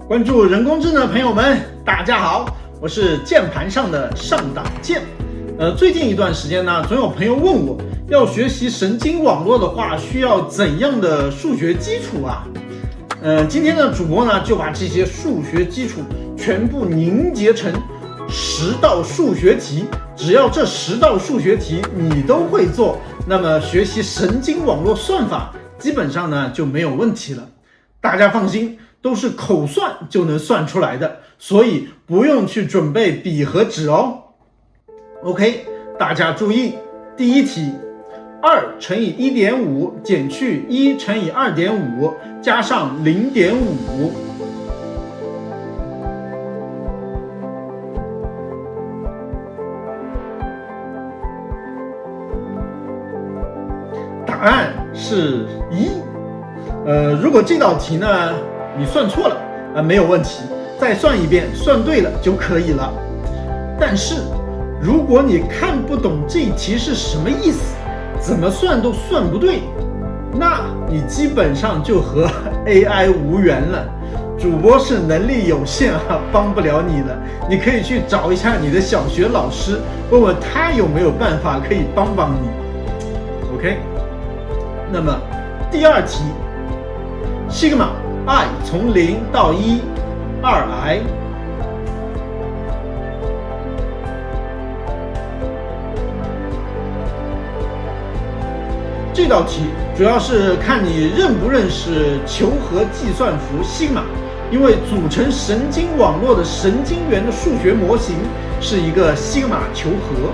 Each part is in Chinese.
关注人工智能的朋友们，大家好，我是键盘上的上党键。最近一段时间呢，总有朋友问我，要学习神经网络的话，需要怎样的数学基础啊？今天的主播呢，就把这些数学基础全部凝结成10道数学题，只要这10道数学题你都会做，那么学习神经网络算法基本上呢就没有问题了。大家放心，都是口算就能算出来的，所以不用去准备笔和纸哦。OK， 大家注意，第一题，2乘以 1.5 减去1乘以 2.5 加上 0.5。答案是1。如果这道题呢你算错了没有问题，再算一遍，算对了就可以了。但是如果你看不懂这一题是什么意思，怎么算都算不对，那你基本上就和 AI 无缘了。主播是能力有限帮不了你了，你可以去找一下你的小学老师，问问他有没有办法可以帮帮你。OK， 那么第二题，西格玛 i 从0到1 2i。这道题主要是看你认不认识求和计算符西格玛，因为组成神经网络的神经元的数学模型是一个西格玛求和。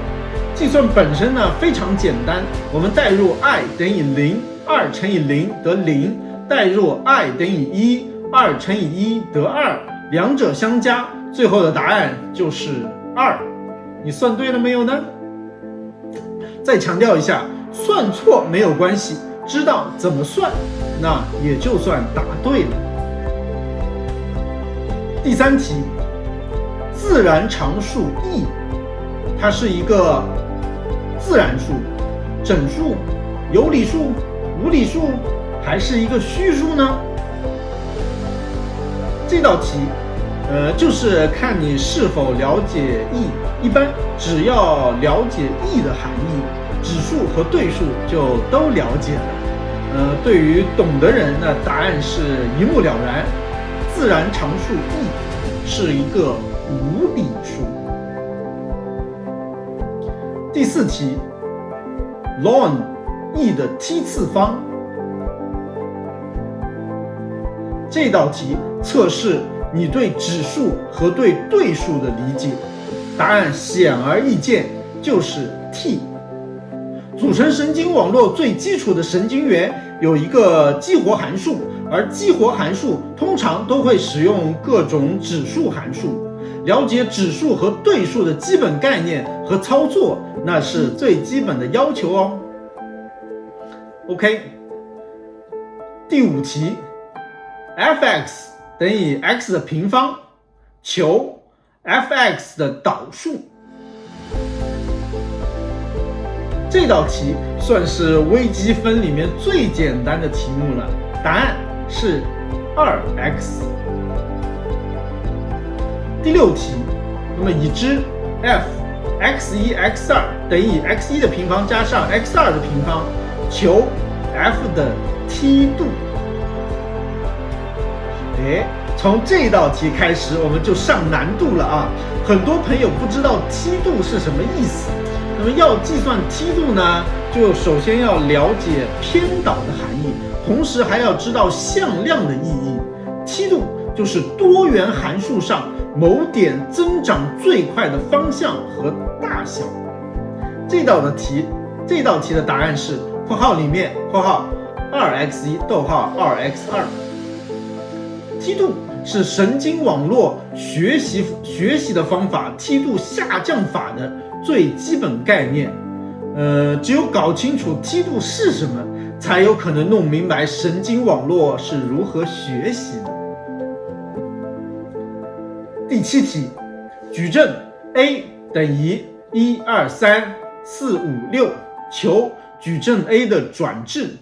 计算本身呢非常简单，我们代入 i 等于0 ，2乘以0得0，代入 i 等于1 ，2乘以1得2，两者相加，最后的答案就是2。你算对了没有呢？再强调一下，算错没有关系，知道怎么算，那也就算答对了。第三题，自然常数 e， 它是一个自然数、整数、有理数、无理数，还是一个虚数呢？这道题就是看你是否了解 e， 一般只要了解 e 的含义，指数和对数就都了解了。对于懂的人呢，答案是一目了然，自然常数 e 是一个无理数。第四题 ln e 的 t 次方，这道题测试你对指数和对对数的理解，答案显而易见，就是 t。组成神经网络最基础的神经元有一个激活函数，而激活函数通常都会使用各种指数函数。了解指数和对数的基本概念和操作，那是最基本的要求哦。OK， 第5题 ，f(x) 等于 x 的平方，求 f(x) 的导数。这道题算是微积分里面最简单的题目了，答案是 2x。第6题，那么已知 f(x1 x2) 等于 x1 的平方加上 x2 的平方，求 f 的梯度。从这道题开始我们就上难度了啊！很多朋友不知道梯度是什么意思。那么要计算梯度呢，就首先要了解偏导的含义，同时还要知道向量的意义。梯度就是多元函数上某点增长最快的方向和大小。这道题的答案是括号里面括号 2x1 逗号 2x2。梯度是神经网络学习的方法梯度下降法的最基本概念。只有搞清楚梯度是什么，才有可能弄明白神经网络是如何学习的。第7题，矩阵 A 等于1、2、3、4、5、6，求矩阵 A 的转置。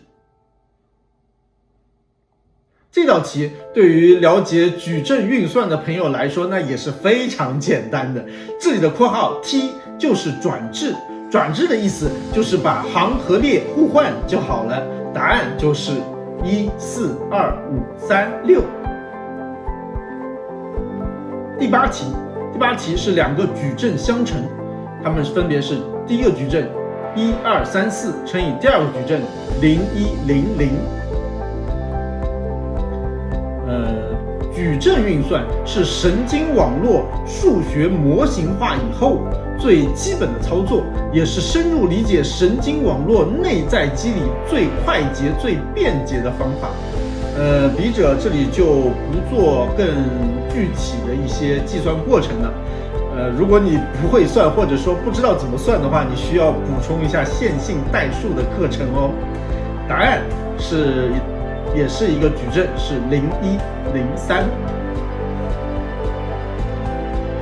这道题对于了解矩阵运算的朋友来说，那也是非常简单的。这里的括号 t 就是转置，转置的意思就是把行和列互换就好了。答案就是1、4、2、5、3、6。第八题是两个矩阵相乘，它们分别是第一个矩阵1、2、3、4乘以第二个矩阵0、1、0、0。矩阵运算是神经网络数学模型化以后最基本的操作，也是深入理解神经网络内在机理最快捷、最便捷的方法。笔者这里就不做更具体的一些计算过程了。如果你不会算，或者说不知道怎么算的话，你需要补充一下线性代数的课程哦。答案也是一个矩阵，是0、1、0、3。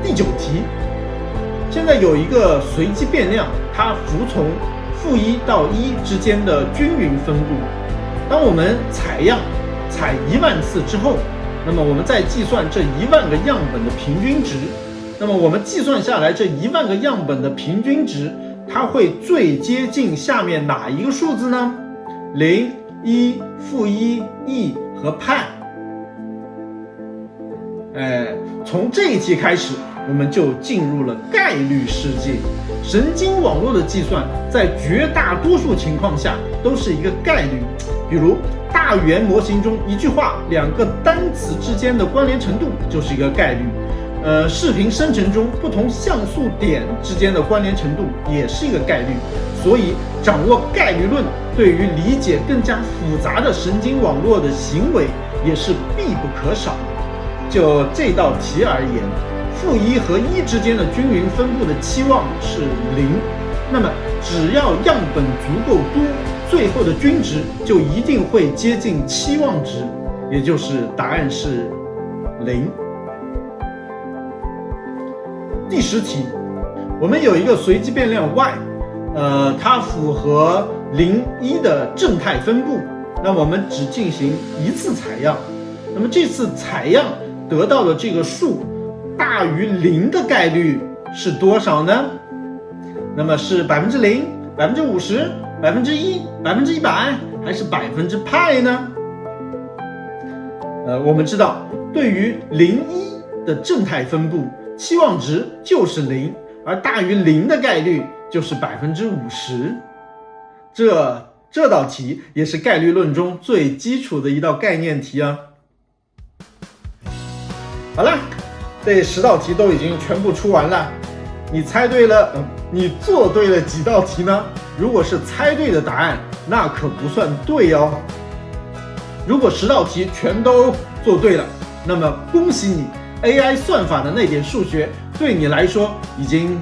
第9题，现在有一个随机变量，它服从-1到1之间的均匀分布。当我们采样采1万次之后，那么我们再计算这1万个样本的平均值。那么我们计算下来这1万个样本的平均值，它会最接近下面哪一个数字呢？0、1、-1、e 和派。从这一题开始，我们就进入了概率世界。神经网络的计算，在绝大多数情况下都是一个概率。比如大语言模型中，一句话、2个单词之间的关联程度就是一个概率。视频生成中不同像素点之间的关联程度也是一个概率。所以掌握概率论对于理解更加复杂的神经网络的行为也是必不可少的。就这道题而言，-1和1之间的均匀分布的期望是0，那么只要样本足够多，最后的均值就一定会接近期望值，也就是答案是0。第10题，我们有一个随机变量 y，它符合0、1的正态分布，那么我们只进行一次采样，那么这次采样得到的这个数大于0的概率是多少呢？那么是0%、50%、1%、100%还是%呢？我们知道，对于0、1的正态分布，期望值就是0，而大于0的概率就是50%。这道题也是概率论中最基础的一道概念题啊。好了，这10道题都已经全部出完了。你猜对了，你做对了几道题呢？如果是猜对的答案，那可不算对哦。如果10道题全都做对了，那么恭喜你， AI 算法的那点数学对你来说已经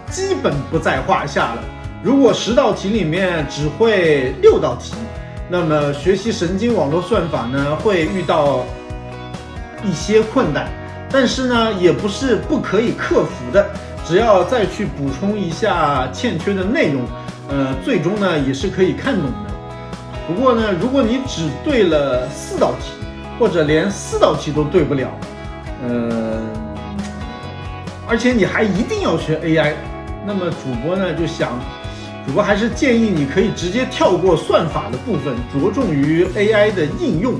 基本不在话下了。如果10道题里面只会6道题，那么学习神经网络算法呢，会遇到一些困难，但是呢也不是不可以克服的，只要再去补充一下欠缺的内容，最终呢也是可以看懂的。不过呢，如果你只对了4道题，或者连4道题都对不了，而且你还一定要学 AI， 那么主播呢就想，主播还是建议你可以直接跳过算法的部分，着重于 AI 的应用，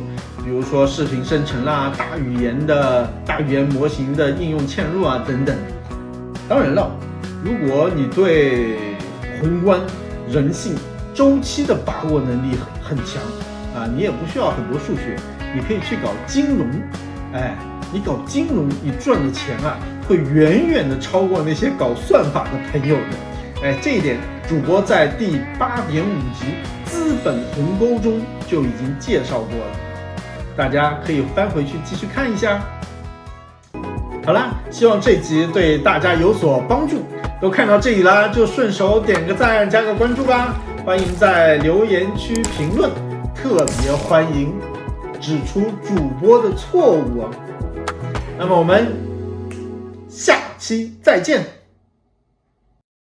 比如说视频生成啦、大语言模型的应用嵌入啊等等。当然了，如果你对宏观、人性、周期的把握能力很强啊，你也不需要很多数学，你可以去搞金融。你搞金融，你赚的钱啊，会远远的超过那些搞算法的朋友的。这一点主播在第8.5集资本鸿沟中就已经介绍过了，大家可以翻回去继续看一下。好啦，希望这集对大家有所帮助。都看到这里啦，就顺手点个赞，加个关注吧。欢迎在留言区评论，特别欢迎指出主播的错误啊。那么我们下期再见。